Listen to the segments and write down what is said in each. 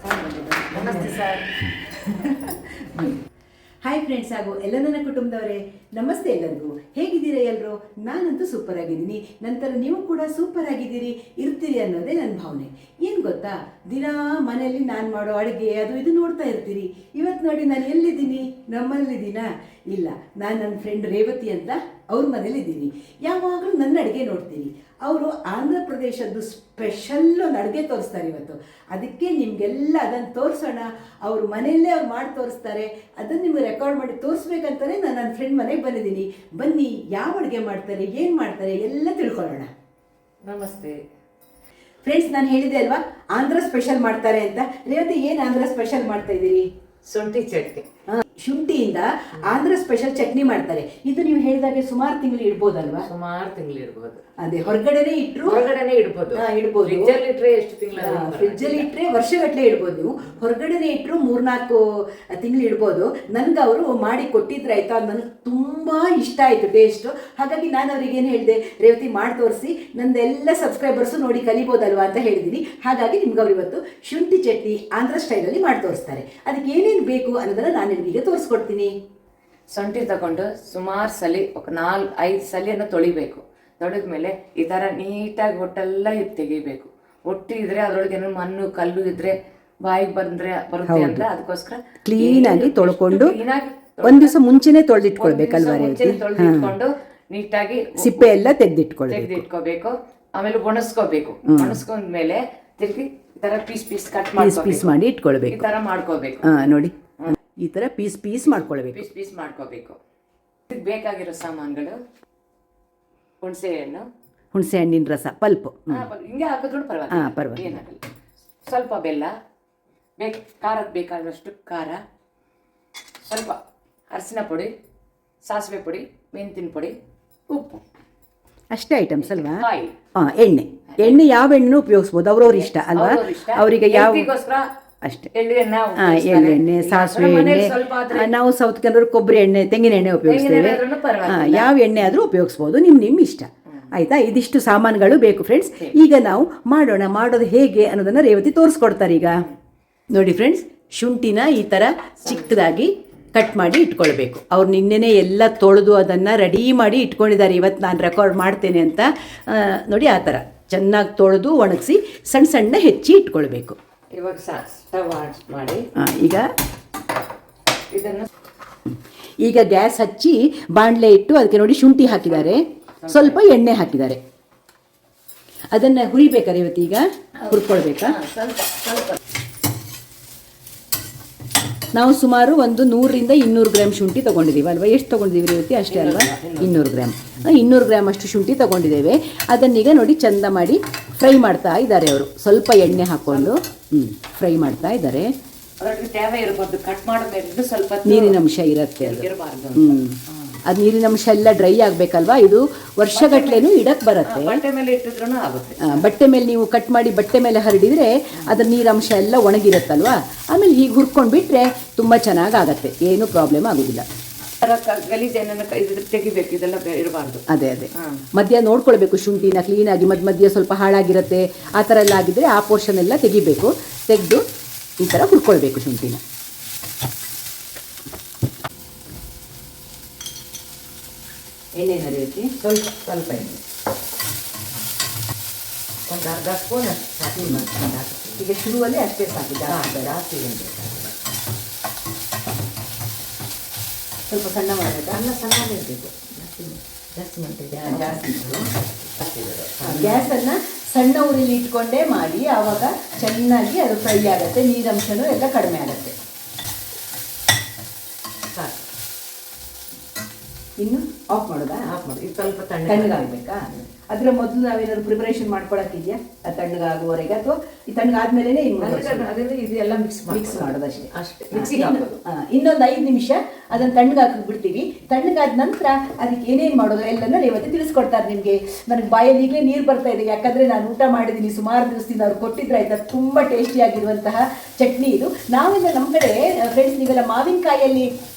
ನಮಸ್ತೆ sir. Hi friends ಹಾಗೂ ಎಲ್ಲ ನನ್ನ ಕುಟುಂಬದವರೇ, ನಮಸ್ತೆ ಎಲ್ಲರಿಗೂ. ಹೇಗಿದ್ದೀರಾ ಎಲ್ಲರೂ? ನಾನಂತೂ ಸೂಪರ್ ಆಗಿದ್ದೀನಿ. ನಂತರ ನೀವು ಕೂಡ ಸೂಪರ್ ಆಗಿದ್ದೀರಿ, ಇರ್ತೀರಿ ಅನ್ನೋದೇ ನನ್ನ ಭಾವನೆ. ಏನು ಗೊತ್ತಾ, ದಿನಾ ಮನೆಯಲ್ಲಿ ನಾನು ಮಾಡೋ ಅಡುಗೆ ಅದು ಇದು ನೋಡ್ತಾ ಇರ್ತೀರಿ. ಇವತ್ತು ನೋಡಿ ನಾನು ಎಲ್ಲಿದ್ದೀನಿ? ನಮ್ಮಲ್ಲಿದ್ದೀನಾ? ಇಲ್ಲ, ನಾನು ನನ್ನ ಫ್ರೆಂಡ್ ರೇವತಿ ಅಂತ ಅವ್ರ ಮನೇಲಿದ್ದೀನಿ. ಯಾವಾಗಲೂ ನನ್ನ ಅಡುಗೆ ನೋಡ್ತೀನಿ. ಅವರು ಆಂಧ್ರ ಪ್ರದೇಶದ್ದು ಸ್ಪೆಷಲ್ ಒಂದು ಅಡುಗೆ ತೋರಿಸ್ತಾರೆ ಇವತ್ತು. ಅದಕ್ಕೆ ನಿಮಗೆಲ್ಲ ಅದನ್ನು ತೋರಿಸೋಣ. ಅವ್ರ ಮನೆಯಲ್ಲೇ ಅವ್ರು ಮಾಡಿ ತೋರಿಸ್ತಾರೆ. ಅದನ್ನು ನಿಮಗೆ ರೆಕಾರ್ಡ್ ಮಾಡಿ ತೋರಿಸ್ಬೇಕಂತಲೇ ನಾನು ನನ್ನ ಫ್ರೆಂಡ್ ಮನೆಗೆ ಬಂದಿದ್ದೀನಿ. ಬನ್ನಿ, ಯಾವ ಅಡುಗೆ ಮಾಡ್ತಾರೆ, ಏನು ಮಾಡ್ತಾರೆ ಎಲ್ಲ ತಿಳ್ಕೊಳ್ಳೋಣ. ನಮಸ್ತೆ ಫ್ರೆಂಡ್ಸ್, ನಾನು ಹೇಳಿದೆ ಅಲ್ವಾ ಆಂಧ್ರ ಸ್ಪೆಷಲ್ ಮಾಡ್ತಾರೆ ಅಂತ. ರೇವತಿ, ಏನು ಆಂಧ್ರ ಸ್ಪೆಷಲ್ ಮಾಡ್ತಾ ಇದ್ದೀರಿ? ಶುಂಠಿ ಚಟ್ನಿ. ಶುಂಠಿಯಿಂದ ಆಂಧ್ರ ಸ್ಪೆಷಲ್ ಚಟ್ನಿ ಮಾಡ್ತಾರೆ. ಇದು ನೀವು ಹೇಳಿದಾಗೆ ಸುಮಾರು ತಿಂಗಳು ಇಡ್ಬೋದಲ್ವಾ? ಸುಮಾರು ತಿಂಗಳು ಇಡ್ಬೋದು. ಅದೇ, ಹೊರಗಡೆನೆ ಇಟ್ಟರು ಇಡ್ಬೋದು. ಇಡ್ಬೋದು. ಫ್ರಿಜ್ಜಲ್ಲಿ ಇಟ್ರೆ ಎಷ್ಟು ತಿಂಗಳು? ಫ್ರಿಜ್ಜಲ್ಲಿ ಇಟ್ಟರೆ ವರ್ಷಗಟ್ಟಲೆ ಇಡ್ಬೋದು. ನೀವು ಹೊರಗಡೆನೆ ಇಟ್ಟರು 3-4 ತಿಂಗಳು ಇಡ್ಬೋದು. ನನ್ಗೆ ಅವರು ಮಾಡಿ ಕೊಟ್ಟಿದ್ರೆ ಆಯ್ತಾ, ನನಗೆ ತುಂಬಾ ಇಷ್ಟ ಆಯ್ತು ಟೇಸ್ಟು. ಹಾಗಾಗಿ ನಾನು ಅವ್ರಿಗೆ ಏನು ಹೇಳಿದೆ, ರೇವತಿ ಮಾಡಿ ತೋರಿಸಿ, ನಂದೆಲ್ಲ ಸಬ್ಸ್ಕ್ರೈಬರ್ಸು ನೋಡಿ ಕಲಿಬೋದಲ್ವಾ ಅಂತ ಹೇಳಿದ್ದೀನಿ. ಹಾಗಾಗಿ ನಿಮ್ಗೆ ಅವ್ರು ಇವತ್ತು ಶುಂಠಿ ಚಟ್ನಿ ಆಂಧ್ರ ಸ್ಟೈಲಲ್ಲಿ ಮಾಡಿ ತೋರಿಸ್ತಾರೆ. ಅದಕ್ಕೆ ಏನೇನು ಬೇಕು ಅನ್ನೋದನ್ನ ನಾನು ನಿಮಗೆ ತೋರಿಸ್ಕೊಡ್ತೀನಿ. ಶುಂಠಿ ತಗೊಂಡು ಸುಮಾರು ಸಲಿ 4-5 ಸಲಿಯನ್ನು ತೊಳಿಬೇಕು. ತೊಳೆದ ಮೇಲೆ ಈ ಥರ ನೀಟಾಗಿ ಒಟ್ಟೆಲ್ಲ ತೆಗಿಬೇಕು. ಒಟ್ಟು ಇದ್ರೆ ಅದರೊಳಗೆ ಏನೋ ಮಣ್ಣು ಕಲ್ಲು ಇದ್ರೆ ಬಾಯಿಗೆ ಬರುತ್ತೆ ಅಂತ ಅದಕ್ಕೋಸ್ಕರ ಕ್ಲೀನಾಗಿ ತೊಳ್ಕೊಂಡು ಒಂದ್ ದಿವಸ ಮುಂಚೆನೆ ತೊಳೆದಿಟ್ಕೊಳ್ಬೇಕಲ್ವಾ? ತೊಳೆದಿಟ್ಕೊಂಡು ನೀಟಾಗಿ ಸಿಪ್ಪೆ ಎಲ್ಲ ತೆಗೆದಿಟ್ಕೋಬೇಕು. ಆಮೇಲೆ ಒಣಸ್ಕೋಬೇಕು. ಒಣಸ್ಕೊಂಡ್ಮೇಲೆ ತಿರುಗಿ ಈ ತರ ಪೀಸ್ ಕಟ್ ಮಾಡಿ ಇಟ್ಕೊಳ್ಬೇಕು. ಈ ತರ ಮಾಡ್ಕೋಬೇಕು. ನೋಡಿ, ಈ ತರ ಪೀಸ್ ಮಾಡ್ಕೊಳ್ಬೇಕು. ಪೀಸ್ ಮಾಡ್ಕೋಬೇಕು. ಇದಕ್ಕೆ ಬೇಕಾಗಿರೋ ಸಾಮಾನುಗಳು: ಹುಣಸೆ ಹಣ್ಣಿನ ರಸ, ಪಲ್ಪ್. ಹಿಂಗೆ ಹಾಕಿದ್ರು ಪರವಾಗಿಲ್ಲ, ಏನಾಗಲ್ಲ. ಸ್ವಲ್ಪ ಬೆಲ್ಲ, ಖಾರಕ್ಕೆ ಬೇಕಾದಷ್ಟು ಖಾರ, ಸ್ವಲ್ಪ ಅರಿಶಿನ ಪುಡಿ, ಸಾಸಿವೆ ಪುಡಿ, ಮೆಣಸಿನ ಪುಡಿ, ಉಪ್ಪು. ಅಷ್ಟೇ ಐಟಮ್ಸ್ ಅಲ್ವಾ? ಎಣ್ಣೆ ಯಾವ ಎಣ್ಣೆ ಉಪಯೋಗಿಸ್ಬೋದು, ಅವ್ರವ್ರ ಇಷ್ಟ ಅಲ್ವಾ? ಅವರಿಗೆ ಯಾವ ಅಷ್ಟೇ. ಎಳ್ಳೆಣ್ಣೆ, ಸಾಸಿವೆ ಎಣ್ಣೆ. ನಾವು ಸೌತ್ ಕೆಲವರು ಕೊಬ್ಬರಿ ಎಣ್ಣೆ, ತೆಂಗಿನ ಎಣ್ಣೆ ಉಪಯೋಗಿಸ್ತೇವೆ. ಯಾವ ಎಣ್ಣೆ ಆದರೂ ಉಪಯೋಗಿಸ್ಬೋದು, ನಿಮ್ಮ ಇಷ್ಟ. ಆಯ್ತಾ? ಇದಿಷ್ಟು ಸಾಮಾನುಗಳು ಬೇಕು ಫ್ರೆಂಡ್ಸ್. ಈಗ ನಾವು ಮಾಡೋದು ಹೇಗೆ ಅನ್ನೋದನ್ನ ರೇವತಿ ತೋರಿಸ್ಕೊಡ್ತಾರೆ. ಈಗ ನೋಡಿ ಫ್ರೆಂಡ್ಸ್, ಶುಂಠಿನ ಈ ಥರ ಚಿಕ್ಕದಾಗಿ ಕಟ್ ಮಾಡಿ ಇಟ್ಕೊಳ್ಬೇಕು. ಅವ್ರು ನಿನ್ನೆನೇ ಎಲ್ಲ ತೊಳೆದು ಅದನ್ನು ರೆಡಿ ಮಾಡಿ ಇಟ್ಕೊಂಡಿದ್ದಾರೆ. ಇವತ್ತು ನಾನು ರೆಕಾರ್ಡ್ ಮಾಡ್ತೇನೆ ಅಂತ ನೋಡಿ, ಆ ಥರ ಚೆನ್ನಾಗಿ ತೊಳೆದು ಒಣಗಿಸಿ ಸಣ್ಣ ಹೆಚ್ಚಿ ಇಟ್ಕೊಳ್ಬೇಕು. ಇವಾಗ ಸ್ಟವ್ ಆನ್ ಮಾಡಿ ಈಗ ಗ್ಯಾಸ್ ಹಚ್ಚಿ ಬಾಣಲೆ ಇಟ್ಟು ಅದಕ್ಕೆ ನೋಡಿ ಶುಂಠಿ ಹಾಕಿದ್ದಾರೆ, ಸ್ವಲ್ಪ ಎಣ್ಣೆ ಹಾಕಿದ್ದಾರೆ. ಅದನ್ನು ಹುರಿಬೇಕಾ ರೇವತಿ? ಈಗ ಹುರ್ಕೊಳ್ಬೇಕಾ? ನಾವು ಸುಮಾರು ಒಂದು 100-200 ಗ್ರಾಮ್ ಶುಂಠಿ ತೊಗೊಂಡಿದ್ದೀವಿ ಅಲ್ವಾ? ಎಷ್ಟು ತೊಗೊಂಡಿದ್ದೀವಿ ರೇವತಿ? ಅಷ್ಟೇ ಅಲ್ವಾ? 200 ಗ್ರಾಮ್ ಅಷ್ಟು ಶುಂಠಿ ತೊಗೊಂಡಿದ್ದೇವೆ. ಅದನ್ನೀಗ ನೋಡಿ ಚಂದ ಮಾಡಿ ಫ್ರೈ ಮಾಡ್ತಾ ಇದ್ದಾರೆ ಅವರು. ಸ್ವಲ್ಪ ಎಣ್ಣೆ ಹಾಕ್ಕೊಂಡು ಫ್ರೈ ಮಾಡ್ತಾ ಇದ್ದಾರೆ. ನೀರಿನ ಅಂಶ ಇರುತ್ತೆ ಅದು. ಅದು ನೀರಿನ ಅಂಶ ಎಲ್ಲ ಡ್ರೈ ಆಗಬೇಕಲ್ವಾ? ಇದು ವರ್ಷಗಟ್ಲೆನೂ ಇಡಕ್ಕೆ ಬರುತ್ತೆ. ಬಟ್ಟೆ ಮೇಲೆ ನೀವು ಕಟ್ ಮಾಡಿ ಬಟ್ಟೆ ಮೇಲೆ ಹರಡಿದರೆ ಅದರ ನೀರಂಶ ಎಲ್ಲ ಒಣಗಿರುತ್ತಲ್ವಾ? ಆಮೇಲೆ ಹೀಗೆ ಹುರ್ಕೊಂಡು ಬಿಟ್ಟರೆ ತುಂಬ ಚೆನ್ನಾಗಾಗತ್ತೆ, ಏನೂ ಪ್ರಾಬ್ಲಮ್ ಆಗೋದಿಲ್ಲ. ತೆಗಿಬೇಕು, ಇದೆಲ್ಲ ಇರಬಾರ್ದು. ಅದೇ ಮಧ್ಯ ನೋಡ್ಕೊಳ್ಬೇಕು ಶುಂಠಿನ ಕ್ಲೀನಾಗಿ. ಮಧ್ಯ ಸ್ವಲ್ಪ ಹಾಳಾಗಿರುತ್ತೆ, ಆ ಥರ ಎಲ್ಲ ಆಗಿದ್ದರೆ ಆ ಪೋರ್ಷನ್ ಎಲ್ಲ ತೆಗಿಬೇಕು. ತೆಗೆದು ಈ ಥರ ಹುರ್ಕೊಳ್ಬೇಕು ಶುಂಠಿನ. ಎಣ್ಣೆನ ರೀತಿ ಸ್ವಲ್ಪ ಎಣ್ಣೆ, ಒಂದು ಅರ್ಧ ಸ್ಪೂನ್ ಹಾಕಿ ಈಗ ಶುರುವಲ್ಲಿ ಅಷ್ಟೇ ಸಾಕು, ಜಾಸ್ತಿ ಎಣ್ಣೆ. ಸ್ವಲ್ಪ ಸಣ್ಣ ಮಾಡಬೇಕು. ಸಣ್ಣದೇ ಇರಬೇಕು, ಜಾಸ್ತಿ ಮಾಡ್ತಿದ್ದೆ. ಗ್ಯಾಸನ್ನು ಸಣ್ಣ ಉರಿಲಿ ಇಟ್ಕೊಂಡೇ ಮಾಡಿ, ಆವಾಗ ಚೆನ್ನಾಗಿ ಅದು ಫ್ರೈ ಆಗುತ್ತೆ, ನೀರಂಶನೂ ಎಲ್ಲ ಕಡಿಮೆ ಆಗುತ್ತೆ. ಸಾಕು. ಇನ್ನು ಆಫ್ ಮಾಡೋದಾ? ಆಫ್ ಮಾಡಿ. ಇದು ಸ್ವಲ್ಪ ತಣ್ಣಗಾಗಬೇಕಾ? ಅದರ ಮೊದಲು ನಾವೇನಾದ್ರು ಪ್ರಿಪರೇಷನ್ ಮಾಡ್ಕೊಳಕ್ಕಿದೆಯಾ? ತಣ್ಣಗಾಗುವವರೆಗೆ ಅಥವಾ ಈ ತಣ್ಣಗಾದ್ಮೇಲೆ ಇದೆಲ್ಲ ಮಿಕ್ಸ್ ಮಾಡೋದಷ್ಟೇ? ಅಷ್ಟೇ. ಇನ್ನೊಂದು 5 ನಿಮಿಷ ಅದನ್ನು ತಣ್ಣಗಾಕಿ ಬಿಡ್ತೀವಿ. ತಣ್ಣಗಾದ ನಂತರ ಅದಕ್ಕೆ ಏನೇನು ಮಾಡೋದು ಎಲ್ಲನೂ ರೇವತಿ ತಿಳಿಸ್ಕೊಡ್ತಾರೆ ನಿಮಗೆ. ನನಗೆ ಬಾಯಲ್ಲಿ ಈಗಲೇ ನೀರು ಬರ್ತಾ ಇದೆ, ಯಾಕಂದರೆ ನಾನು ಊಟ ಮಾಡಿದ್ದೀನಿ ಸುಮಾರು ದಿವಸದಿಂದ. ಅವ್ರು ಕೊಟ್ಟಿದ್ರೆ ಆಯ್ತಾ, ತುಂಬ ಟೇಸ್ಟಿಯಾಗಿರುವಂತಹ ಚಟ್ನಿ ಇದು. ನಾವೆಲ್ಲ ನಮ್ಮ ಕಡೆ ಫ್ರೆಂಡ್ಸ್, ನೀವೆಲ್ಲ ಮಾವಿನಕಾಯಲ್ಲಿ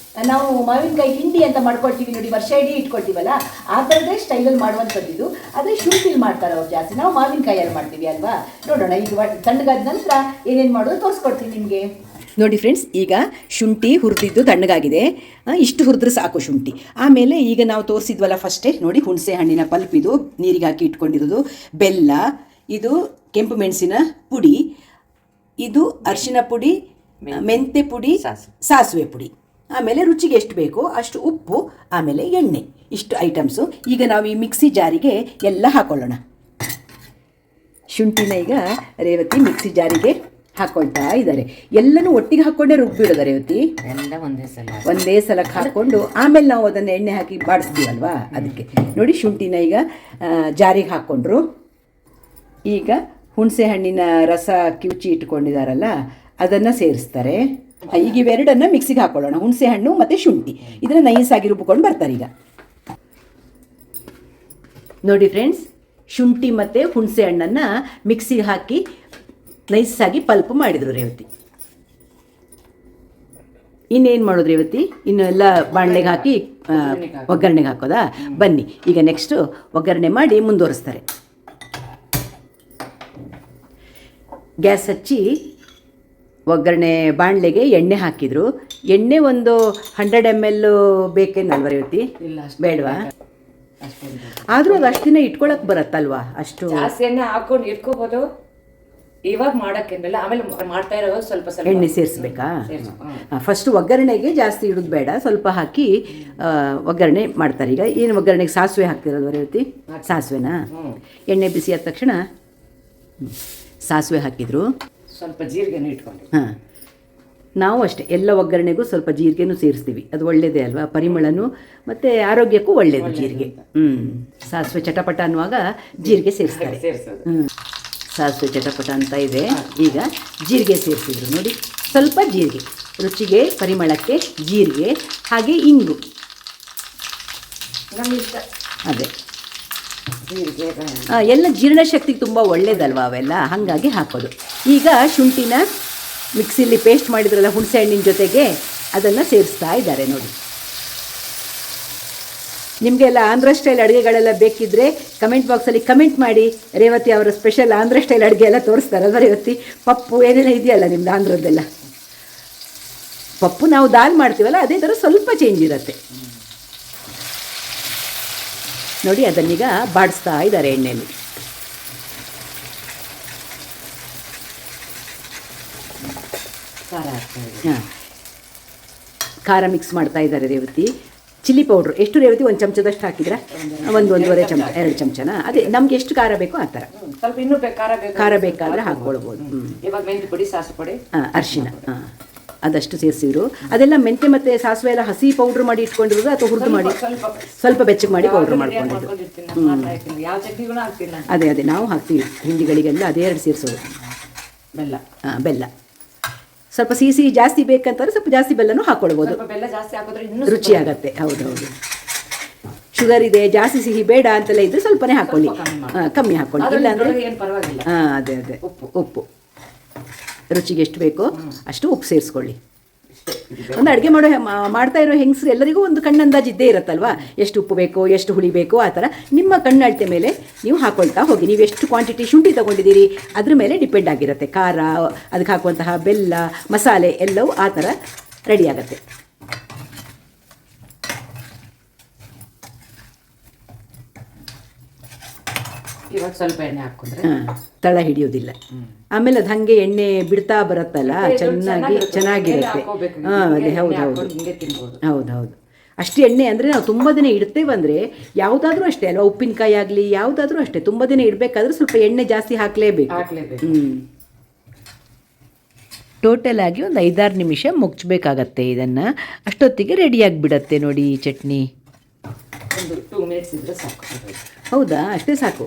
ನಾವು ಮಾವಿನಕಾಯಿ ಹಿಂಡಿ ಅಂತ ಮಾಡ್ಕೊಳ್ತೀವಿ ನೋಡಿ, ವರ್ಷ ಇಡೀ ಇಟ್ಕೊಳ್ತೀವಲ್ಲ, ಆ ಥರದೇ ಸ್ಟೈಲಲ್ಲಿ ಮಾಡುವಂಥದ್ದು. ಆದರೆ ಶುಂಠಿಲಿ ಮಾಡ್ತಾರೆ ಅವ್ರು ಜಾಸ್ತಿ, ನಾವು ಮಾವಿನಕಾಯಲ್ಲಿ ಮಾಡ್ತೀವಿ ಅಲ್ವಾ. ನೋಡೋಣ ಈಗ ತಣ್ಣಗಾದ ನಂತರ ಏನೇನು ಮಾಡೋದು ತೋರಿಸ್ಕೊಡ್ತೀನಿ ನಿಮಗೆ. ನೋಡಿ ಫ್ರೆಂಡ್ಸ್, ಈಗ ಶುಂಠಿ ಹುರಿದಿದ್ದು ತಣ್ಣಗಾಗಿದೆ. ಇಷ್ಟು ಹುರಿದ್ರೆ ಸಾಕು ಶುಂಠಿ. ಆಮೇಲೆ ಈಗ ನಾವು ತೋರಿಸಿದ್ವಲ್ಲ ಫಸ್ಟೇ ನೋಡಿ, ಹುಣಸೆ ಹಣ್ಣಿನ ಪಲ್ಪ್ ಇದು ನೀರಿಗೆ ಹಾಕಿ ಇಟ್ಕೊಂಡಿರೋದು, ಬೆಲ್ಲ, ಇದು ಕೆಂಪು ಮೆಣಸಿನ ಪುಡಿ, ಇದು ಅರಿಶಿನ ಪುಡಿ, ಮೆಂತೆ ಪುಡಿ, ಸಾಸಿವೆ ಪುಡಿ, ಆಮೇಲೆ ರುಚಿಗೆ ಎಷ್ಟು ಬೇಕೋ ಅಷ್ಟು ಉಪ್ಪು, ಆಮೇಲೆ ಎಣ್ಣೆ. ಇಷ್ಟು ಐಟಮ್ಸು. ಈಗ ನಾವು ಈ ಮಿಕ್ಸಿ ಜಾರಿಗೆ ಎಲ್ಲ ಹಾಕೊಳ್ಳೋಣ. ಶುಂಠಿನ ಈಗ ರೇವತಿ ಮಿಕ್ಸಿ ಜಾರಿಗೆ ಹಾಕೊಳ್ತಾ ಇದ್ದಾರೆ. ಎಲ್ಲನೂ ಒಟ್ಟಿಗೆ ಹಾಕ್ಕೊಂಡೇ ರುಬ್ಬಿಡೋದ ರೇವತಿ? ಎಲ್ಲ ಒಂದೇ ಸಲಕ್ಕೆ ಹಾಕ್ಕೊಂಡು ಆಮೇಲೆ ನಾವು ಅದನ್ನು ಎಣ್ಣೆ ಹಾಕಿ ಬಾಡಿಸ್ತೀವಲ್ವಾ, ಅದಕ್ಕೆ. ನೋಡಿ ಶುಂಠಿನ ಈಗ ಜಾರಿಗೆ ಹಾಕ್ಕೊಂಡ್ರು. ಈಗ ಹುಣಸೆ ಹಣ್ಣಿನ ರಸ ಕಿವುಚಿ ಇಟ್ಕೊಂಡಿದ್ದಾರಲ್ಲ ಅದನ್ನು ಸೇರಿಸ್ತಾರೆ. ಈಗ ಇವೆರಡನ್ನು ಮಿಕ್ಸಿಗೆ ಹಾಕೊಳ್ಳೋಣ, ಹುಣಸೆ ಹಣ್ಣು ಮತ್ತು ಶುಂಠಿ. ಇದನ್ನು ನೈಸಾಗಿ ರುಬ್ಕೊಂಡು ಬರ್ತಾರೆ ಈಗ. ನೋಡಿ ಫ್ರೆಂಡ್ಸ್, ಶುಂಠಿ ಮತ್ತು ಹುಣಸೆ ಹಣ್ಣನ್ನು ಮಿಕ್ಸಿಗೆ ಹಾಕಿ ನೈಸಾಗಿ ಪಲ್ಪ್ ಮಾಡಿದರು ರೇವತಿ. ಇನ್ನೇನು ಮಾಡೋದು ರೇವತಿ? ಇನ್ನು ಎಲ್ಲ ಬಾಣಲೆಗೆ ಹಾಕಿ ಒಗ್ಗರಣೆಗೆ ಹಾಕೋದಾ? ಬನ್ನಿ ಈಗ ನೆಕ್ಸ್ಟು ಒಗ್ಗರಣೆ ಮಾಡಿ ಮುಂದುವರಿಸ್ತಾರೆ. ಗ್ಯಾಸ್ ಹಚ್ಚಿ ಒಗ್ಗರಣೆ ಬಾಣಲೆಗೆ ಎಣ್ಣೆ ಹಾಕಿದರು. ಎಣ್ಣೆ ಒಂದು 100 ml ಬೇಕೇನಲ್ವ ರೇವತಿ? ಬೇಡವಾ? ಆದರೂ ಅದು ಅಷ್ಟು ದಿನ ಇಟ್ಕೊಳಕ್ಕೆ ಬರುತ್ತಲ್ವಾ? ಅಷ್ಟು ಜಾಸ್ತಿ ಎಣ್ಣೆ ಹಾಕೊಂಡು ಇಟ್ಕೋಬೋದು. ಇವಾಗ ಮಾಡೋಕ್ಕೇನಿಲ್ಲ, ಆಮೇಲೆ ಮಾಡ್ತಾ ಇರೋ ಸ್ವಲ್ಪ ಸ್ವಲ್ಪ ಎಣ್ಣೆ ಸೇರಿಸ್ಬೇಕಾ? ಫಸ್ಟ್ ಒಗ್ಗರಣೆಗೆ ಜಾಸ್ತಿ ಇಡೋದು ಬೇಡ, ಸ್ವಲ್ಪ ಹಾಕಿ ಒಗ್ಗರಣೆ ಮಾಡ್ತಾರೆ. ಈಗ ಏನು ಒಗ್ಗರಣೆಗೆ ಸಾಸಿವೆ ಹಾಕ್ತಿರೋದು ರೇವತಿ? ಸಾಸಿವೆನಾ? ಎಣ್ಣೆ ಬಿಸಿ ಆದ ತಕ್ಷಣ ಸಾಸಿವೆ ಹಾಕಿದ್ರು, ಸ್ವಲ್ಪ ಜೀರಿಗೆನೂ ಇಟ್ಕೊಂಡು. ಹಾಂ, ನಾವು ಅಷ್ಟೇ ಎಲ್ಲ ಒಗ್ಗರಣೆಗೂ ಸ್ವಲ್ಪ ಜೀರಿಗೆನೂ ಸೇರಿಸ್ತೀವಿ. ಅದು ಒಳ್ಳೆಯದೇ ಅಲ್ವಾ, ಪರಿಮಳನೂ ಮತ್ತು ಆರೋಗ್ಯಕ್ಕೂ ಒಳ್ಳೆಯದು ಜೀರಿಗೆ. ಸಾಸಿವೆ ಚಟಪಟ ಅನ್ನುವಾಗ ಜೀರಿಗೆ ಸೇರಿಸ್ತಾರೆ. ಸಾಸಿವೆ ಚಟಪಟ ಅಂತ ಇದೆ. ಈಗ ಜೀರಿಗೆ ಸೇರಿಸಿದ್ರು ನೋಡಿ, ಸ್ವಲ್ಪ ಜೀರಿಗೆ, ರುಚಿಗೆ ಪರಿಮಳಕ್ಕೆ ಜೀರಿಗೆ, ಹಾಗೆ ಇಂಗು ನಮ್ಮಿಷ್ಟ. ಅದೇ ಎಲ್ಲ ಜೀರ್ಣಶಕ್ತಿಗೆ ತುಂಬ ಒಳ್ಳೇದಲ್ವ ಅವೆಲ್ಲ, ಹಾಗಾಗಿ ಹಾಕೋದು. ಈಗ ಶುಂಠಿನ ಮಿಕ್ಸಿಲಿ ಪೇಸ್ಟ್ ಮಾಡಿದ್ರಲ್ಲ ಹುಣಸೆ ಹಣ್ಣಿನ ಜೊತೆಗೆ, ಅದನ್ನು ಸೇರಿಸ್ತಾ ಇದ್ದಾರೆ ನೋಡಿ. ನಿಮಗೆಲ್ಲ ಆಂಧ್ರ ಸ್ಟೈಲ್ ಅಡುಗೆಗಳೆಲ್ಲ ಬೇಕಿದ್ದರೆ ಕಮೆಂಟ್ ಬಾಕ್ಸಲ್ಲಿ ಕಮೆಂಟ್ ಮಾಡಿ. ರೇವತಿ ಅವರ ಸ್ಪೆಷಲ್ ಆಂಧ್ರ ಸ್ಟೈಲ್ ಅಡುಗೆ ಎಲ್ಲ ತೋರಿಸ್ತಾರಲ್ವ ರೇವತಿ? ಪಪ್ಪು ಏನೆಲ್ಲ ಇದೆಯಲ್ಲ ನಿಮ್ದು ಆಂಧ್ರದ್ದೆಲ್ಲ. ಪಪ್ಪು ನಾವು ದಾಲ್ ಮಾಡ್ತೀವಲ್ಲ ಅದೇ ಥರ ಸ್ವಲ್ಪ ಚೇಂಜ್ ಇರುತ್ತೆ ನೋಡಿ. ಅದನ್ನೀಗ ಬಾಡಿಸ್ತಾ ಇದ್ದಾರೆ ಎಣ್ಣೆಯಲ್ಲಿ. ಹಾಂ, ಖಾರ ಮಿಕ್ಸ್ ಮಾಡ್ತಾ ಇದ್ದಾರೆ ರೇವತಿ. ಚಿಲ್ಲಿ ಪೌಡ್ರು ಎಷ್ಟು ರೇವತಿ? ಒಂದು ಚಮಚದಷ್ಟು ಹಾಕಿದ್ರೆ? ಒಂದೂವರೆ ಚಮಚ, 2 ಚಮಚನಾ? ಅದೇ ನಮ್ಗೆ ಎಷ್ಟು ಖಾರ ಬೇಕೋ ಆ ಥರ. ಸ್ವಲ್ಪ ಇನ್ನೂ ಖಾರ ಬೇಕಾದ್ರೆ ಹಾಕ್ಕೊಳ್ಬೋದು. ಇವಾಗ ಮೆಂತ್ಯ ಪುಡಿ, ಸಾಸಿವೆ ಪುಡಿ, ಅರಿಶಿನ ಅದಷ್ಟು ಸೇರಿಸಿದ್ರು. ಅದೆಲ್ಲ ಮೆಂತೆ ಮತ್ತು ಸಾಸಿವೆ ಎಲ್ಲ ಹಸಿ ಪೌಡ್ರ್ ಮಾಡಿ ಇಟ್ಕೊಂಡಿರೋದು ಅಥವಾ ಹುರಿದು ಮಾಡಿ ಸ್ವಲ್ಪ ಬೆಚ್ಚಗೆ ಮಾಡಿ ಪೌಡ್ರ್ ಮಾಡ್ಕೊಂಡಿದ್ದು? ಅದೇ ನಾವು ಹಾಕ್ತೀವಿ ಹಿಂಡಿಗಳಿಗೆಲ್ಲ ಅದೇ 2 ಸೇರಿಸೋದು. ಬೆಲ್ಲ, ಬೆಲ್ಲ ಸ್ವಲ್ಪ ಸಿಹಿ ಜಾಸ್ತಿ ಬೇಕಂತಾರೆ ಸ್ವಲ್ಪ ಜಾಸ್ತಿ ಬೆಲ್ಲನೂ ಹಾಕ್ಕೊಳ್ಬೋದು. ಬೆಲ್ಲ ಜಾಸ್ತಿ ಹಾಕಿದ್ರೆ ಇನ್ನೂ ರುಚಿ ಆಗುತ್ತೆ. ಹೌದೌದು. ಶುಗರ್ ಇದೆ, ಜಾಸ್ತಿ ಸಿಹಿ ಬೇಡ ಅಂತೆಲ್ಲ ಇದ್ರೆ ಸ್ವಲ್ಪನೇ ಹಾಕೊಳ್ಳಿ, ಕಮ್ಮಿ ಹಾಕೊಳ್ಳಿ. ಇಲ್ಲ ಅಂದರೆ ಅದೇ ಉಪ್ಪು ರುಚಿಗೆ ಎಷ್ಟು ಬೇಕೋ ಅಷ್ಟು ಉಪ್ಪು ಸೇರಿಸ್ಕೊಳ್ಳಿ. ಒಂದು ಅಡುಗೆ ಮಾಡ್ತಾ ಇರೋ ಹೆಂಗಸರು ಎಲ್ಲರಿಗೂ ಒಂದು ಕಣ್ಣಂದಾಜು ಇದ್ದೇ ಇರುತ್ತಲ್ವಾ, ಎಷ್ಟು ಉಪ್ಪು ಬೇಕೋ ಎಷ್ಟು ಹುಳಿ ಬೇಕೋ ಆ ಥರ ನಿಮ್ಮ ಕಣ್ಣಳತೆ ಮೇಲೆ ನೀವು ಹಾಕೊಳ್ತಾ ಹೋಗಿ. ನೀವು ಎಷ್ಟು ಕ್ವಾಂಟಿಟಿ ಶುಂಠಿ ತೊಗೊಂಡಿದ್ದೀರಿ ಅದ್ರ ಮೇಲೆ ಡಿಪೆಂಡ್ ಆಗಿರುತ್ತೆ. ಖಾರ, ಅದಕ್ಕೆ ಹಾಕುವಂತಹ ಬೆಲ್ಲ, ಮಸಾಲೆ ಎಲ್ಲವೂ ಆ ಥರ ರೆಡಿ ಆಗುತ್ತೆ. ಇವಾಗ ಸ್ವಲ್ಪ ಎಣ್ಣೆ ಹಾಕಿದ್ರೆ ತಳ ಹಿಡಿಯೋದಿಲ್ಲ. ಆಮೇಲೆ ಅದು ಹಾಗೆ ಎಣ್ಣೆ ಬಿಡ್ತಾ ಬರುತ್ತಲ್ಲ, ಚೆನ್ನಾಗಿರುತ್ತೆ. ಅದೇ ಹೌದೌದು. ಅಷ್ಟು ಎಣ್ಣೆ ಅಂದರೆ ನಾವು ತುಂಬ ದಿನ ಇಡ್ತೇವೆ ಅಂದರೆ ಯಾವುದಾದ್ರೂ ಅಷ್ಟೇ ಅಲ್ವಾ, ಉಪ್ಪಿನಕಾಯಿ ಆಗಲಿ ಯಾವುದಾದ್ರೂ ಅಷ್ಟೇ, ತುಂಬ ದಿನ ಇಡಬೇಕಾದ್ರೆ ಸ್ವಲ್ಪ ಎಣ್ಣೆ ಜಾಸ್ತಿ ಹಾಕಲೇಬೇಕು. ಟೋಟಲ್ ಆಗಿ ಒಂದು 5-6 ನಿಮಿಷ ಮುಚ್ಚಬೇಕಾಗತ್ತೆ ಇದನ್ನು. ಅಷ್ಟೊತ್ತಿಗೆ ರೆಡಿಯಾಗಿ ಬಿಡತ್ತೆ ನೋಡಿ ಈ ಚಟ್ನಿ. ಒಂದು 2 ಮಿನಿಟ್ಸ್ ಇದ್ರೆ ಸಾಕು. ಹೌದಾ? ಅಷ್ಟೇ ಸಾಕು.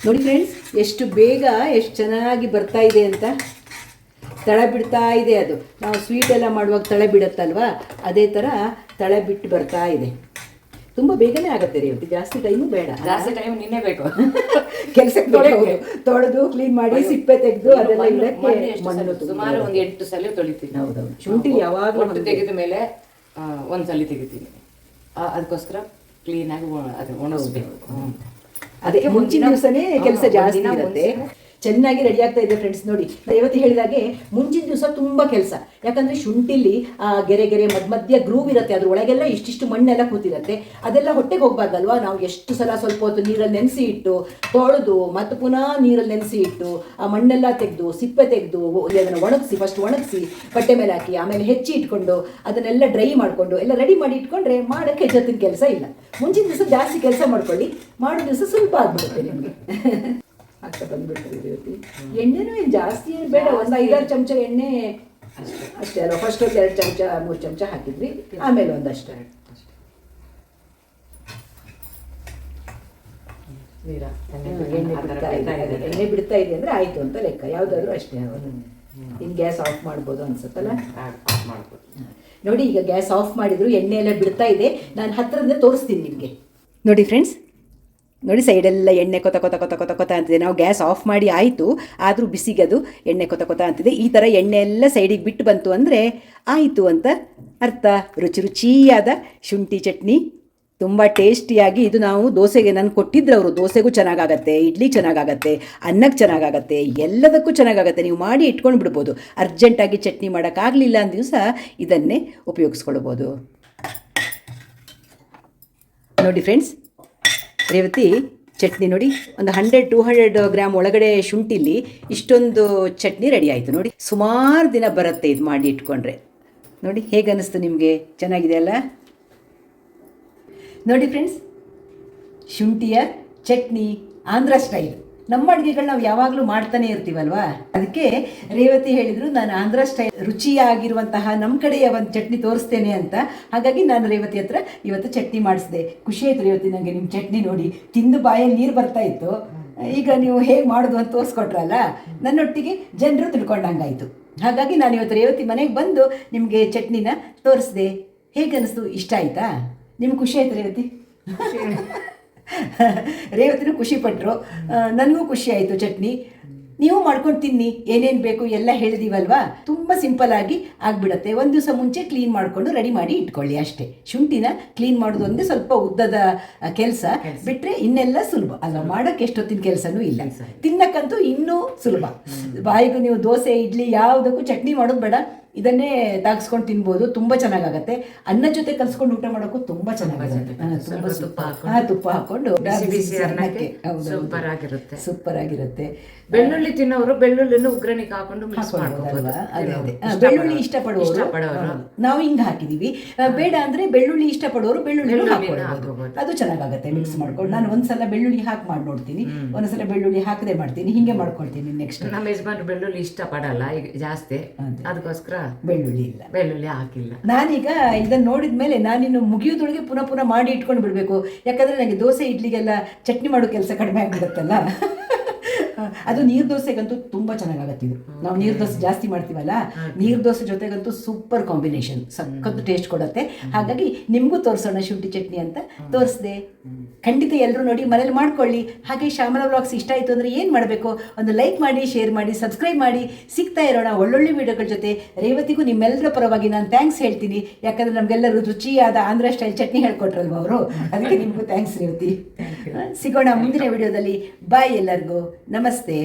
ನೋಡಿ ಫ್ರೆಂಡ್ಸ್, ಎಷ್ಟು ಬೇಗ ಎಷ್ಟು ಚೆನ್ನಾಗಿ ಬರ್ತಾ ಇದೆ ಅಂತ. ತಳ ಬಿಡ್ತಾ ಇದೆ. ಅದು ನಾವು ಸ್ವೀಟ್ ಎಲ್ಲ ಮಾಡುವಾಗ ತಳ ಬಿಡುತ್ತಲ್ವ, ಅದೇ ಥರ ತಳ ಬಿಟ್ಟು ಬರ್ತಾ ಇದೆ. ತುಂಬಾ ಬೇಗನೆ ಆಗುತ್ತೆ ರೇವತಿ, ಜಾಸ್ತಿ ಟೈಮು ಬೇಡ. ಜಾಸ್ತಿ ಟೈಮ್ ನಿನ್ನೆ ಬೇಕು ಕೆಲಸಕ್ಕೆ ತೊಳೆದು ಕ್ಲೀನ್ ಮಾಡಿ ಸಿಪ್ಪೆ ತೆಗೆದು ಅದೆಲ್ಲ ಇಡಕ್ಕೆ ಮಣ್ಣು ಸುಮಾರು ಒಂದು 8 ಸಲ ತೊಳಿತೀನಿ. ಹೌದೌದು, ಶುಂಠಿ ಯಾವಾಗಲೂ ಒಟ್ಟು ತೆಗೆದ ಮೇಲೆ ಒಂದ್ಸಲಿ ತೆಗಿತೀನಿ. ಅದಕ್ಕೋಸ್ಕರ ಕ್ಲೀನಾಗಿ ಅದು ಒಣಗಿಸ್ಬೇಕು. ಅದೇ ಮುಂಚಿನ ದಿವಸನೇ ಕೆಲಸ ಜಾಸ್ತಿ ಇರುತ್ತೆ. ಚೆನ್ನಾಗಿ ರೆಡಿ ಆಗ್ತಾ ಇದೆ ಫ್ರೆಂಡ್ಸ್. ನೋಡಿ, ರೇವತಿ ಹೇಳಿದಾಗೆ ಮುಂಚಿನ ದಿವಸ ತುಂಬಾ ಕೆಲಸ. ಯಾಕಂದ್ರೆ ಶುಂಠಿಲಿ ಆ ಗೆರೆ ಗೆರೆ ಮಧ್ಯ ಗ್ರೂವ್ ಇರುತ್ತೆ, ಅದ್ರ ಒಳಗೆಲ್ಲ ಇಷ್ಟಿಷ್ಟು ಮಣ್ಣೆಲ್ಲ ಕೂತಿರುತ್ತೆ. ಅದೆಲ್ಲ ಹೊಟ್ಟೆಗೆ ಹೋಗ್ಬಾರ್ದಲ್ವಾ. ನಾವು ಎಷ್ಟು ಸಲ ಸ್ವಲ್ಪ ಹೊತ್ತು ನೀರಲ್ಲಿ ನೆನೆಸಿ ಇಟ್ಟು ತೊಳೆದು ಮತ್ತೆ ಪುನಃ ನೀರಲ್ಲಿ ನೆನೆಸಿ ಇಟ್ಟು ಆ ಮಣ್ಣೆಲ್ಲ ತೆಗೆದು ಸಿಪ್ಪೆ ತೆಗೆದು ಅದನ್ನು ಒಣಗಿಸಿ, ಫಸ್ಟ್ ಒಣಗಿಸಿ ಬಟ್ಟೆ ಮೇಲೆ ಹಾಕಿ ಆಮೇಲೆ ಹೆಚ್ಚಿ ಇಟ್ಕೊಂಡು ಅದನ್ನೆಲ್ಲ ಡ್ರೈ ಮಾಡಿಕೊಂಡು ಎಲ್ಲ ರೆಡಿ ಮಾಡಿ ಇಟ್ಕೊಂಡ್ರೆ ಮಾಡೋಕ್ಕೆ ಹೆಚ್ಚೊತ್ತಿನ ಕೆಲಸ ಇಲ್ಲ. ಮುಂಚಿನ ದಿವಸ ಜಾಸ್ತಿ ಕೆಲಸ ಮಾಡ್ಕೊಳ್ಳಿ, ಮಾಡೋ ದಿವಸ ಸ್ವಲ್ಪ ಆಗ್ಬಿಡುತ್ತೆ ನಿಮಗೆ. ಆಗ್ತಾ ಬಂದ್ಬಿಡ್ತೀವಿ ರೇವತಿ. ಎಣ್ಣೆನೂ ಏನು ಜಾಸ್ತಿ ಏನು ಬೇಡ, ಒಂದು 5-6 ಚಮಚ ಎಣ್ಣೆ ಅಷ್ಟೇ ಅಲ್ವಾ. ಫಸ್ಟ್ ಒಂದು 2 ಚಮಚ 3 ಚಮಚ ಹಾಕಿದ್ವಿ, ಆಮೇಲೆ ಒಂದಷ್ಟೇ ಎಣ್ಣೆ ಬಿಡ್ತಾ ಇದೆ ಅಂದ್ರೆ ಆಯ್ತು ಅಂತ ಲೆಕ್ಕ. ಯಾವುದಾದ್ರೂ ಅಷ್ಟೇ. ಇನ್ನು ಗ್ಯಾಸ್ ಆಫ್ ಮಾಡ್ಬೋದು ಅನ್ಸುತ್ತಲ್ಲ. ನೋಡಿ, ಈಗ ಗ್ಯಾಸ್ ಆಫ್ ಮಾಡಿದ್ರು, ಎಣ್ಣೆ ಎಲ್ಲ ಬಿಡ್ತಾ ಇದೆ. ನಾನು ಹತ್ತಿರದಿಂದ ತೋರಿಸ್ತೀನಿ ನಿಮಗೆ. ನೋಡಿ ಫ್ರೆಂಡ್ಸ್, ನೋಡಿ ಸೈಡೆಲ್ಲ ಎಣ್ಣೆ ಕೊತ ಕೊತ ಕೊತ ಕೊತ ಕೊತ ಅಂತಿದೆ. ನಾವು ಗ್ಯಾಸ್ ಆಫ್ ಮಾಡಿ ಆಯಿತು, ಆದರೂ ಬಿಸಿಗೆ ಅದು ಎಣ್ಣೆ ಕೊತ ಕೊತ ಅಂತಿದೆ. ಈ ಥರ ಎಣ್ಣೆ ಎಲ್ಲ ಸೈಡಿಗೆ ಬಿಟ್ಟು ಬಂತು ಅಂದರೆ ಆಯಿತು ಅಂತ ಅರ್ಥ. ರುಚಿ ರುಚಿಯಾದ ಶುಂಠಿ ಚಟ್ನಿ, ತುಂಬ ಟೇಸ್ಟಿಯಾಗಿ. ಇದು ನಾವು ದೋಸೆಗೆ ನಾನು ಕೊಟ್ಟಿದ್ರು ಅವರು. ದೋಸೆಗೂ ಚೆನ್ನಾಗಾಗತ್ತೆ, ಇಡ್ಲಿ ಚೆನ್ನಾಗಾಗತ್ತೆ, ಅನ್ನಕ್ಕೆ ಚೆನ್ನಾಗಾಗತ್ತೆ, ಎಲ್ಲದಕ್ಕೂ ಚೆನ್ನಾಗಾಗತ್ತೆ. ನೀವು ಮಾಡಿ ಇಟ್ಕೊಂಡು ಬಿಡ್ಬೋದು. ಅರ್ಜೆಂಟಾಗಿ ಚಟ್ನಿ ಮಾಡೋಕ್ಕಾಗಲಿಲ್ಲ ಅಂದ ದಿವಸ ಇದನ್ನೇ ಉಪಯೋಗಿಸ್ಕೊಳ್ಬೋದು. ನೋಡಿ ಫ್ರೆಂಡ್ಸ್, ರೇವತಿ ಚಟ್ನಿ ನೋಡಿ, ಒಂದು 100-200 ಗ್ರಾಮ್ ಒಳಗಡೆ ಶುಂಠಿಲಿ ಇಷ್ಟೊಂದು ಚಟ್ನಿ ರೆಡಿ ಆಯಿತು. ನೋಡಿ, ಸುಮಾರು ದಿನ ಬರುತ್ತೆ ಇದು ಮಾಡಿ ಇಟ್ಕೊಂಡ್ರೆ. ನೋಡಿ ಹೇಗೆ ಅನ್ನಿಸ್ತು ನಿಮಗೆ? ಚೆನ್ನಾಗಿದೆ ಅಲ್ಲ? ನೋಡಿ ಫ್ರೆಂಡ್ಸ್, ಶುಂಠಿಯ ಚಟ್ನಿ ಆಂಧ್ರ ಸ್ಟೈಲ್. ನಮ್ಮ ಅಡುಗೆಗಳು ನಾವು ಯಾವಾಗಲೂ ಮಾಡ್ತಾನೆ ಇರ್ತೀವಲ್ವಾ, ಅದಕ್ಕೆ ರೇವತಿ ಹೇಳಿದರು ನಾನು ಆಂಧ್ರ ಸ್ಟೈಲ್ ರುಚಿಯಾಗಿರುವಂತಹ ನಮ್ಮ ಕಡೆಯ ಒಂದು ಚಟ್ನಿ ತೋರಿಸ್ತೇನೆ ಅಂತ. ಹಾಗಾಗಿ ನಾನು ರೇವತಿ ಹತ್ರ ಇವತ್ತು ಚಟ್ನಿ ಮಾಡಿಸಿದೆ. ಖುಷಿ ಆಯಿತು ರೇವತಿ ನನಗೆ ನಿಮ್ಮ ಚಟ್ನಿ ನೋಡಿ. ತಿಂದು ಬಾಯಲ್ಲಿ ನೀರು ಬರ್ತಾ ಇತ್ತು. ಈಗ ನೀವು ಹೇಗೆ ಮಾಡೋದು ಅಂತ ತೋರಿಸ್ಕೊಟ್ರಲ್ಲ, ನನ್ನೊಟ್ಟಿಗೆ ಜನರು ತಿಳ್ಕೊಂಡಂಗಾಯಿತು. ಹಾಗಾಗಿ ನಾನು ಇವತ್ತು ರೇವತಿ ಮನೆಗೆ ಬಂದು ನಿಮಗೆ ಚಟ್ನಿನ ತೋರಿಸಿದೆ. ಹೇಗೆ ಅನ್ನಿಸ್ತು? ಇಷ್ಟ ಆಯಿತಾ ನಿಮ್ಗೆ? ಖುಷಿ ಆಯಿತು ರೇವತಿ? ರೇವತಿನೂ ಖುಷಿ ಪಟ್ಟರು, ನನಗೂ ಖುಷಿ ಆಯಿತು. ಚಟ್ನಿ ನೀವು ಮಾಡ್ಕೊಂಡು ತಿನ್ನಿ, ಏನೇನು ಬೇಕು ಎಲ್ಲ ಹೇಳಿದೀವಲ್ವಾ. ತುಂಬ ಸಿಂಪಲ್ ಆಗಿ ಆಗಿಬಿಡತ್ತೆ. ಒಂದು ದಿವಸ ಮುಂಚೆ ಕ್ಲೀನ್ ಮಾಡಿಕೊಂಡು ರೆಡಿ ಮಾಡಿ ಇಟ್ಕೊಳ್ಳಿ ಅಷ್ಟೇ. ಶುಂಠಿನ ಕ್ಲೀನ್ ಮಾಡೋದು ಒಂದೇ ಸ್ವಲ್ಪ ಉದ್ದದ ಕೆಲಸ, ಬಿಟ್ಟರೆ ಇನ್ನೆಲ್ಲ ಸುಲಭ ಅಲ್ಲ. ಮಾಡೋಕ್ಕೆ ಎಷ್ಟೊತ್ತಿನ ಕೆಲಸನೂ ಇಲ್ಲ, ತಿನ್ನಕ್ಕಂತೂ ಇನ್ನೂ ಸುಲಭ. ಬಾಯಿಗೂ ನೀವು ದೋಸೆ ಇಡ್ಲಿ ಯಾವುದಕ್ಕೂ ಚಟ್ನಿ ಮಾಡೋದು ಬೇಡ, ಇದನ್ನೇ ತಾಗಿಸ್ಕೊಂಡು ತಿನ್ಬೋದು. ತುಂಬ ಚೆನ್ನಾಗಾಗತ್ತೆ. ಅನ್ನ ಜೊತೆ ಕಲ್ಸ್ಕೊಂಡು ಊಟ ಮಾಡೋಕ್ಕೂ ತುಂಬ ಚೆನ್ನಾಗಾಗುತ್ತೆ. ತುಪ್ಪ ಹಾಕೊಂಡು ಸೂಪರ್ ಆಗಿರುತ್ತೆ. ಬೆಳ್ಳುಳ್ಳಿ ತಿನ್ನೋರು ಬೆಳ್ಳುಳ್ಳಿನ ಉಗ್ರಣಿಗೆ ಹಾಕೊಂಡು ಬೆಳ್ಳುಳ್ಳಿ ಇಷ್ಟಪಡುವವರು ನಾವು ಹಿಂಗೆ ಹಾಕಿದೀವಿ. ಬೇಡ ಅಂದ್ರೆ ಬೆಳ್ಳುಳ್ಳಿ ಇಷ್ಟಪಡೋರು ಬೆಳ್ಳುಳ್ಳಿ ಹಾಕೊಳ್ಬೋದು, ಅದು ಚೆನ್ನಾಗಾಗತ್ತೆ ಮಿಕ್ಸ್ ಮಾಡ್ಕೊಂಡು. ನಾನು ಒಂದ್ಸಲ ಬೆಳ್ಳುಳ್ಳಿ ಹಾಕಿ ಮಾಡಿ ನೋಡ್ತೀನಿ, ಒಂದ್ಸಲ ಬೆಳ್ಳುಳ್ಳಿ ಹಾಕದೆ ಮಾಡ್ತೀನಿ, ಹಿಂಗೆ ಮಾಡ್ಕೊಳ್ತೀನಿ. ನೆಕ್ಸ್ಟ್ ನಮ್ಮ ಯಜಮಾನ್ರು ಬೆಳ್ಳುಳ್ಳಿ ಇಷ್ಟಪಡಲ್ಲ ಈಗ ಜಾಸ್ತಿ, ಅದಕ್ಕೋಸ್ಕರ ಬೆಳ್ಳುಳ್ಳಿ ಹಾಕಿಲ್ಲ. ನಾನೀಗ ಇದನ್ನ ನೋಡಿದ್ಮೇಲೆ ನಾನಿನ್ನು ಮುಗಿಯೋದೊಳಗೆ ಪುನಃ ಪುನಃ ಮಾಡಿ ಇಟ್ಕೊಂಡು ಬಿಡಬೇಕು. ಯಾಕಂದ್ರೆ ನನಗೆ ದೋಸೆ ಇಡ್ಲಿಗೆಲ್ಲ ಚಟ್ನಿ ಮಾಡೋ ಕೆಲಸ ಕಡಿಮೆ ಆಗಿಬಿಡುತ್ತಲ್ಲ. ಅದು ನೀರು ದೋಸೆಗಂತೂ ತುಂಬ ಚೆನ್ನಾಗಾಗತ್ತೆ. ಇದು ನಾವು ನೀರು ದೋಸೆ ಜಾಸ್ತಿ ಮಾಡ್ತೀವಲ್ಲ, ನೀರು ದೋಸೆ ಜೊತೆಗಂತೂ ಸೂಪರ್ ಕಾಂಬಿನೇಷನ್, ಸಖತ್ತು ಟೇಸ್ಟ್ ಕೊಡುತ್ತೆ. ಹಾಗಾಗಿ ನಿಮಗೂ ತೋರಿಸೋಣ ಶುಂಠಿ ಚಟ್ನಿ ಅಂತ ತೋರಿಸ್ದೆ. ಖಂಡಿತ ಎಲ್ಲರೂ ನೋಡಿ ಮನೇಲಿ ಮಾಡ್ಕೊಳ್ಳಿ. ಹಾಗೆ ಶ್ಯಾಮಲಾ ವ್ಲಾಗ್ಸ್ ಇಷ್ಟ ಆಯಿತು ಅಂದರೆ ಏನು ಮಾಡಬೇಕು? ಒಂದು ಲೈಕ್ ಮಾಡಿ, ಶೇರ್ ಮಾಡಿ, ಸಬ್ಸ್ಕ್ರೈಬ್ ಮಾಡಿ. ಸಿಗ್ತಾ ಇರೋಣ ಒಳ್ಳೊಳ್ಳೆ ವಿಡಿಯೋಗಳ ಜೊತೆ. ರೇವತಿಗೂ ನಿಮ್ಮೆಲ್ಲರ ಪರವಾಗಿ ನಾನು ಥ್ಯಾಂಕ್ಸ್ ಹೇಳ್ತೀನಿ. ಯಾಕಂದರೆ ನಮಗೆಲ್ಲರೂ ರುಚಿಯಾದ ಆಂಧ್ರ ಸ್ಟೈಲ್ ಚಟ್ನಿ ಹೇಳ್ಕೊಟ್ರಲ್ವ ಅವರು, ಅದಕ್ಕೆ ನಿಮಗೂ ಥ್ಯಾಂಕ್ಸ್ ರೇವತಿ. ಸಿಗೋಣ ಮುಂದಿನ ವಿಡಿಯೋದಲ್ಲಿ. ಬಾಯ್ ಎಲ್ಲರಿಗೂ. ನಮಸ್ತೆ.